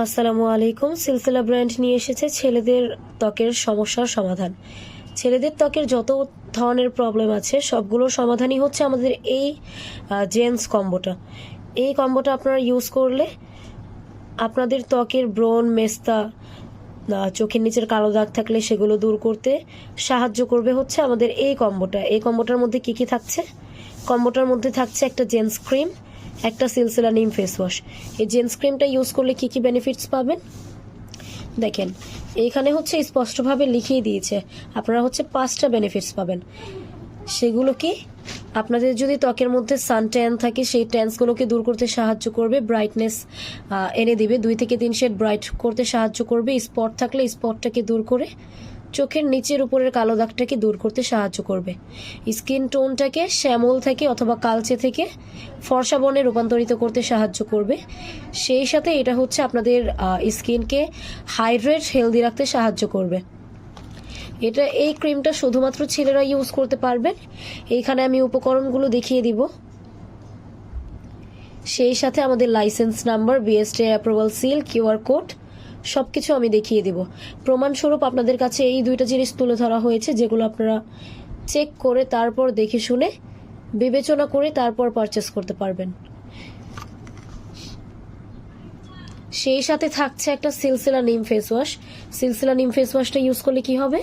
আসসালামু আলাইকুম। সিলসিলা ব্র্যান্ড নিয়ে এসেছে ছেলেদের ত্বকের সমস্যার সমাধান। ছেলেদের ত্বকের যত ধরনের প্রবলেম আছে সবগুলোর সমাধানই হচ্ছে আমাদের এই জেন্টস কম্বোটা। এই কম্বোটা আপনারা ইউজ করলে আপনাদের ত্বকের ব্রণ, মেস্তা, চোখের নিচের কালো দাগ থাকলে সেগুলো দূর করতে সাহায্য করবে হচ্ছে আমাদের এই কম্বোটা। এই কম্বোটার মধ্যে কি কি থাকছে? কম্বোটার মধ্যে থাকছে একটা জেন্টস ক্রিম, একটা সিলসিলা নিম ফেস ওয়াশ। এই জেন্টস ক্রিমটা ইউজ করলে কি কি বেনিফিটস পাবেন দেখেন, এইখানে হচ্ছে স্পষ্টভাবে লিখিয়ে দিয়েছে আপনারা হচ্ছে 5টা বেনিফিটস পাবেন। সেগুলো কি? আপনাদের যদি ত্বকের মধ্যে সান ট্যান থাকে সেই ট্যান্সগুলোকে দূর করতে সাহায্য করবে, ব্রাইটনেস এনে দিবে, 2 থেকে 3 শেড ব্রাইট করতে সাহায্য করবে, স্পট থাকলে স্পটটাকে দূর করে চোখের নিচের উপরের কালো দাগটাকে দূর করতে সাহায্য করবে, স্কিন টোনটাকে শ্যামল থেকে অথবা কালচে থেকে ফর্সা বর্ণে রূপান্তরিত করতে সাহায্য করবে। সেই সাথে এটা হচ্ছে আপনাদের স্কিনকে হাইড্রেট হেলদি রাখতে সাহায্য করবে। এই ক্রিমটা শুধুমাত্র ছেলেরা ইউজ করতে পারবেন। এইখানে আমি উপকরণগুলো দেখিয়ে দিব, সেই সাথে আমাদের licence number, BSTI approval seal, QR code সবকিছু আমি দেখিয়ে দিব। প্রমাণস্বরূপ আপনাদের কাছে এই 2টা জিনিস তুলে ধরা হয়েছে, যেগুলো আপনারা চেক করে তারপর দেখে শুনে বিবেচনা করে তারপর পারচেস করতে পারবেন। সেই সাথে থাকছে একটা সিলসিলা নিম ফেস ওয়াশ। সিলসিলা নিম ফেস ওয়াশটা ইউজ করলে কি হবে?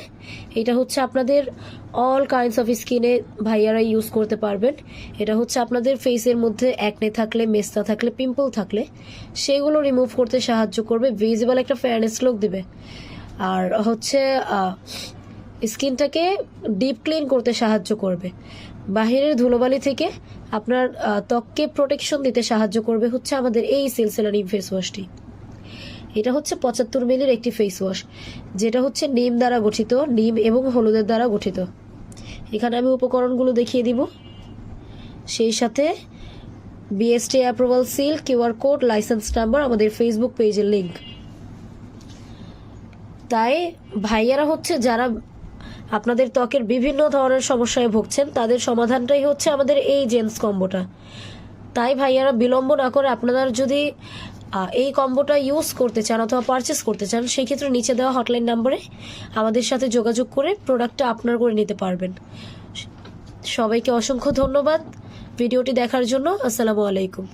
এটা হচ্ছে আপনাদের অল কাইন্ডস অফ স্কিনে ভাইয়ারা ইউজ করতে পারবেন। এটা হচ্ছে আপনাদের ফেসের মধ্যে অ্যাকনে থাকলে, মেস্তা থাকলে, পিম্পল থাকলে সেগুলো রিমুভ করতে সাহায্য করবে, ভিজিবল একটা ফেয়ারনেস লুক দিবে, আর হচ্ছে স্কিনটাকে ডিপ ক্লিন করতে সাহায্য করবে, বাহিরের ধুলোবালি থেকে আপনার ত্বককে প্রোটেকশন দিতে সাহায্য করবে হচ্ছে আমাদের এই সিলসিলা নিম ফেস ওয়াশটি। এটা হচ্ছে 75 মিলির একটি ফেস ওয়াশ, যেটা হচ্ছে নিম দ্বারা গঠিত, নিম এবং হলুদের দ্বারা গঠিত। এখানে আমি উপকরণগুলো দেখিয়ে দিব, সেই সাথে BST approval seal, QR code, licence number, আমাদের ফেসবুক পেজের লিঙ্ক। তাই ভাইয়ারা হচ্ছে যারা আপনাদের ত্বকের বিভিন্ন ধরনের সমস্যায় ভুগছেন তাদের সমাধানটাই হচ্ছে আমাদের এই জেন্টস কম্বোটা। তাই ভাইয়ারা বিলম্ব না করে আপনারা যদি এই কম্বোটা ইউজ করতে চান অথবা পারচেস করতে চান, সেই ক্ষেত্রে নিচে দেওয়া হটলাইন নাম্বারে আমাদের সাথে যোগাযোগ করে প্রোডাক্টটা আপনার করে নিতে পারবেন। সবাইকে অসংখ্য ধন্যবাদ ভিডিওটি দেখার জন্য। আসসালামু আলাইকুম।